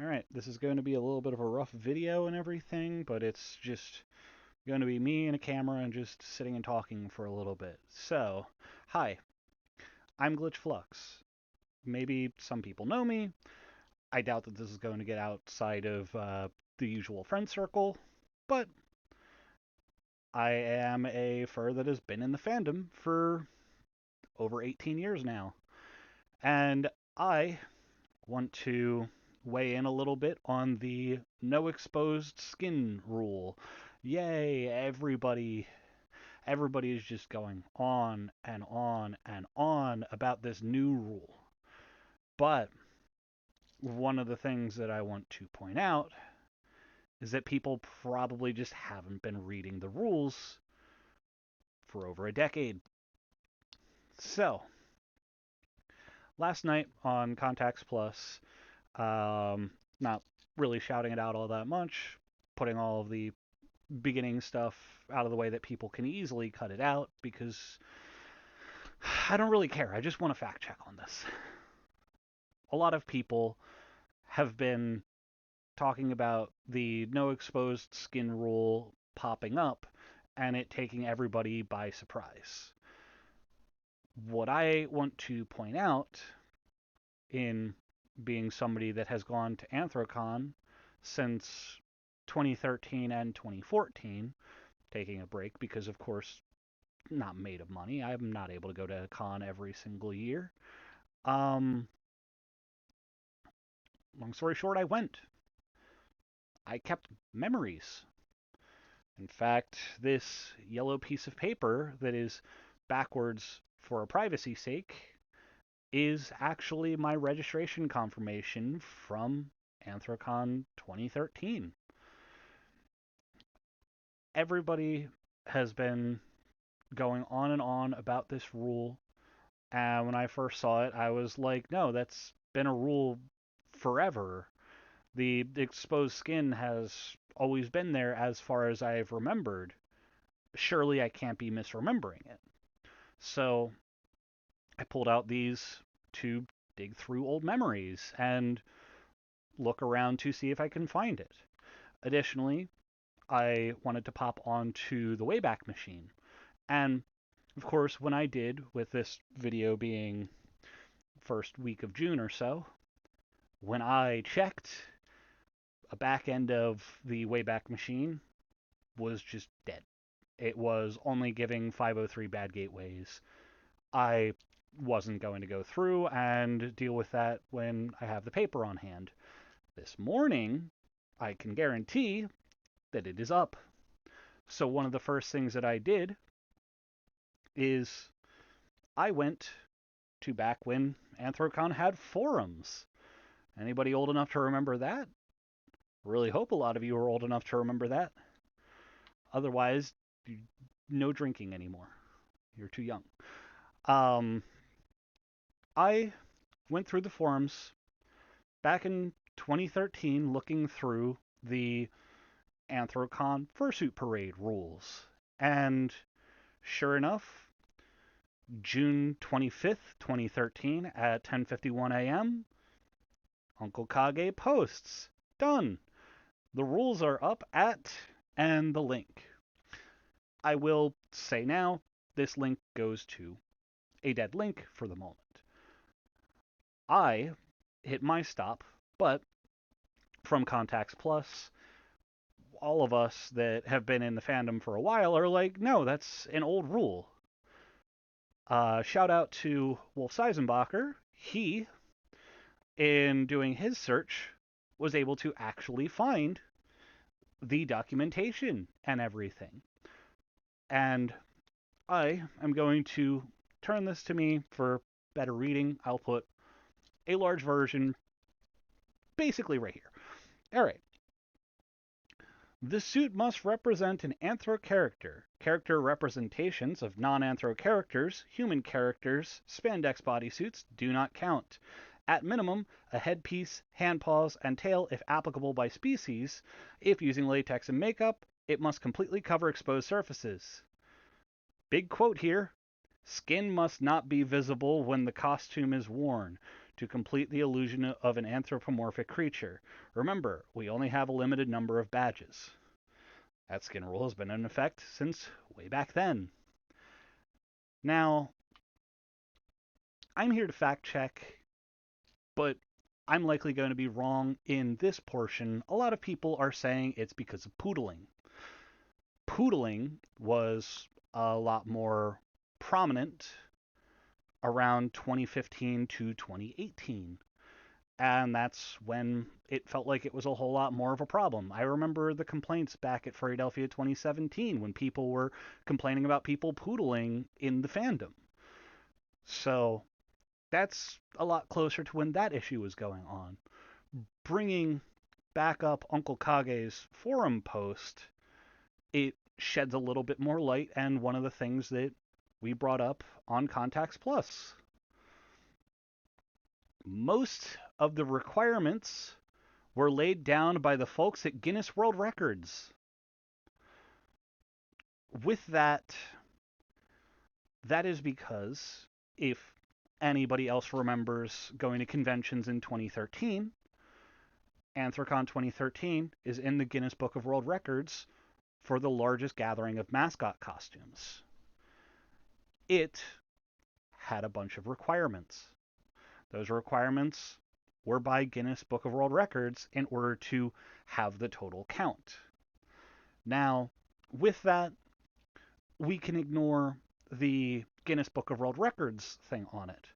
Alright, this is going to be a little bit of a rough video and everything, but it's just going to be me and a camera and just sitting and talking for a little bit. So, hi, I'm Glitch Flux. Maybe some people know me. I doubt that this is going to get outside of the usual friend circle, but I am a fur that has been in the fandom for over 18 years now. And I want to weigh in a little bit on the no exposed skin rule. Yay, everybody is just going on and on and on about this new rule. But one of the things that I want to point out is that people probably just haven't been reading the rules for over a decade. So, last night on Contacts Plus, not really shouting it out all that much, putting all of the beginning stuff out of the way that people can easily cut it out because I don't really care. I just want to fact check on this. A lot of people have been talking about the no exposed skin rule popping up and it taking everybody by surprise. What I want to point out, in being somebody that has gone to Anthrocon since 2013 and 2014, taking a break because, of course, not made of money. I'm not able to go to a con every single year. Um, Long story short, I went. I kept memories. In fact, this yellow piece of paper that is backwards for a privacy sake is actually my registration confirmation from Anthrocon 2013. Everybody has been going on and on about this rule, and when I first saw it, I was like, no, that's been a rule forever. The exposed skin has always been there as far as I've remembered. Surely I can't be misremembering it. So I pulled out these to dig through old memories and look around to see if I can find it. Additionally, I wanted to pop onto the Wayback Machine. And of course, when I did, with this video being first week of June or so, when I checked, a back end of the Wayback Machine was just dead. It was only giving 503 bad gateways. I wasn't going to go through and deal with that when I have the paper on hand. This morning, I can guarantee that it is up. So one of the first things that I did is I went to back when Anthrocon had forums. Anybody old enough to remember that? Really hope a lot of you are old enough to remember that. Otherwise, no drinking anymore. You're too young. Um, I went through the forums back in 2013 looking through the Anthrocon Fursuit Parade rules. And sure enough, June 25th, 2013 at 10:51 a.m., Uncle Kage posts. Done. The rules are up at and the link. I will say now, this link goes to a dead link for the moment. I hit my stop, but from Contacts Plus, all of us that have been in the fandom for a while are like, no, that's an old rule. Shout out to Wolf Seisenbacher. He, in doing his search, was able to actually find the documentation and everything. And I am going to turn this to me for better reading. I'll put a large version basically right here. All right. The suit must represent an anthro character. Character representations of non-anthro characters, human characters, spandex bodysuits do not count. At minimum, a headpiece, hand paws, and tail if applicable by species. If using latex and makeup, it must completely cover exposed surfaces. Big quote here. Skin must not be visible when the costume is worn. to complete the illusion of an anthropomorphic creature. Remember, we only have a limited number of badges. That skin rule has been in effect since way back then. Now, I'm here to fact check, but I'm likely going to be wrong in this portion. A lot of people are saying it's because of poodling. Poodling was a lot more prominent around 2015 to 2018. And that's when it felt like it was a whole lot more of a problem. I remember the complaints back at Philadelphia 2017 when people were complaining about people poodling in the fandom. So that's a lot closer to when that issue was going on. Bringing back up Uncle Kage's forum post, it sheds a little bit more light, and one of the things that we brought up on Contacts Plus. Most of the requirements were laid down by the folks at Guinness World Records. With that, that is because if anybody else remembers going to conventions in 2013, Anthrocon 2013 is in the Guinness Book of World Records for the largest gathering of mascot costumes. It had a bunch of requirements. Those requirements were by Guinness Book of World Records in order to have the total count. Now, with that, we can ignore the Guinness Book of World Records thing on it.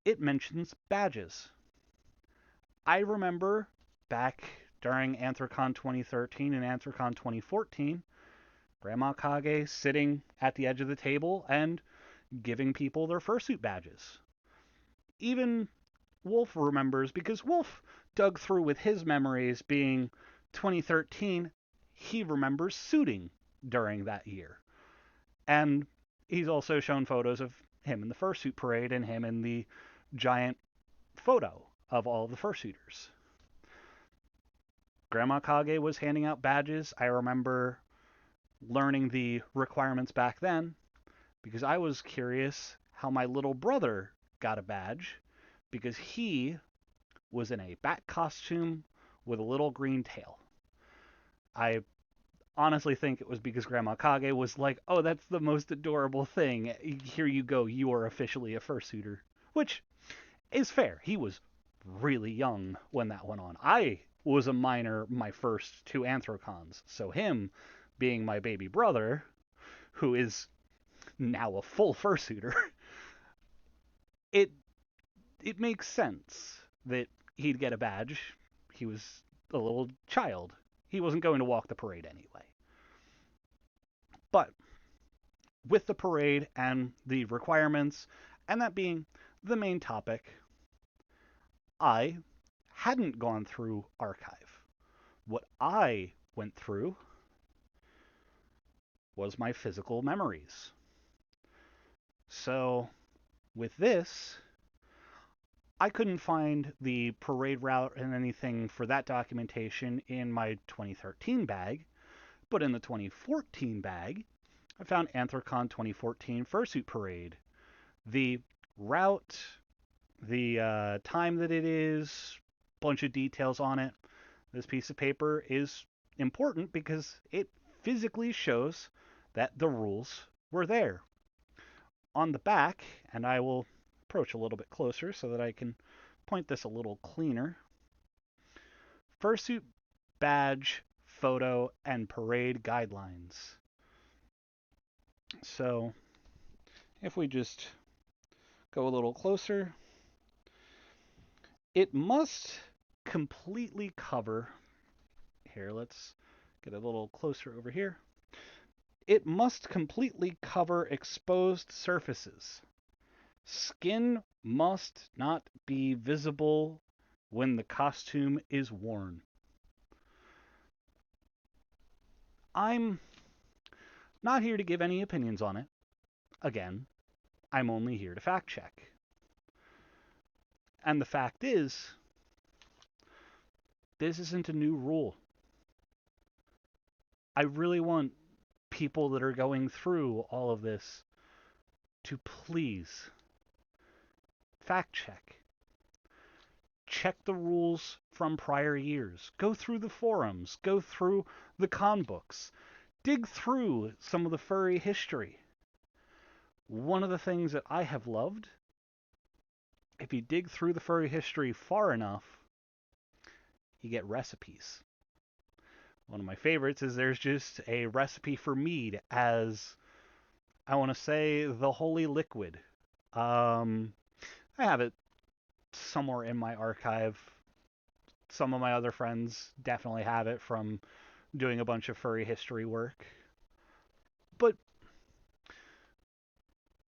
It mentions badges. I remember back during Anthrocon 2013 and Anthrocon 2014, Grandma Kage sitting at the edge of the table and giving people their fursuit badges. Even Wolf remembers, because Wolf dug through with his memories being 2013, he remembers suiting during that year. And he's also shown photos of him in the fursuit parade and him in the giant photo of all of the fursuiters. Grandma Kage was handing out badges. I remember learning the requirements back then because I was curious how my little brother got a badge, because he was in a bat costume with a little green tail. I honestly think it was because Grandma Kage was like, oh, that's the most adorable thing. Here you go. You are officially a fursuiter. Which is fair. He was really young when that went on. I was a minor my first two Anthrocons. So him being my baby brother, who is now a full fursuiter, it it makes sense that he'd get a badge. He was a little child. He wasn't going to walk the parade anyway. But with the parade and the requirements, and that being the main topic, I hadn't gone through archive. What I went through was my physical memories. So with this, I couldn't find the parade route and anything for that documentation in my 2013 bag, but in the 2014 bag, I found Anthrocon 2014 Fursuit Parade. The route, the time that it is, bunch of details on it. This piece of paper is important because it physically shows that the rules were there. On the back, and I will approach a little bit closer so that I can point this a little cleaner. Fursuit badge, photo, and parade guidelines. So if we just go a little closer, it must completely cover, here, let's get a little closer over here. It must completely cover exposed surfaces. Skin must not be visible when the costume is worn. I'm not here to give any opinions on it. Again, I'm only here to fact check. And the fact is, this isn't a new rule. I really want people that are going through all of this to please fact check. check the rules from prior years. Go through the forums. Go through the con books. Dig through some of the furry history. One of the things that I have loved, if you dig through the furry history far enough, you get recipes. One of my favorites is there's just a recipe for mead as, I want to say, the holy liquid. Um, I have it somewhere in my archive. Some of my other friends definitely have it from doing a bunch of furry history work. But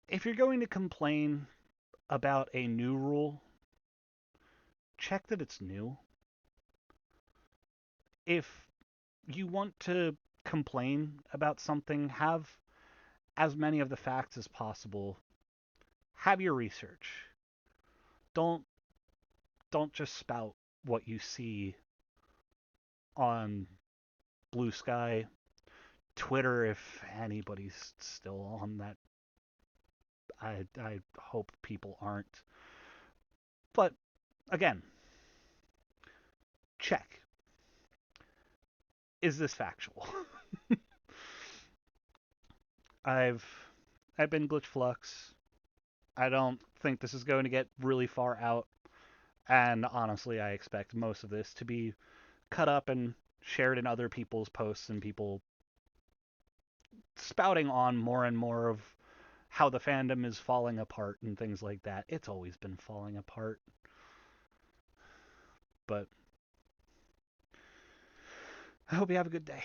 if you're going to complain about a new rule, check that it's new. If you want to complain about something, have as many of the facts as possible. Have your research. Don't don't just spout what you see on Blue Sky, Twitter, if anybody's still on that. I hope people aren't. But again, check. Is this factual? I've I've been Glitch Flux. I don't think this is going to get really far out, and honestly, I expect most of this to be cut up and shared in other people's posts and people spouting on more and more of how the fandom is falling apart and things like that. It's always been falling apart. But I hope you have a good day.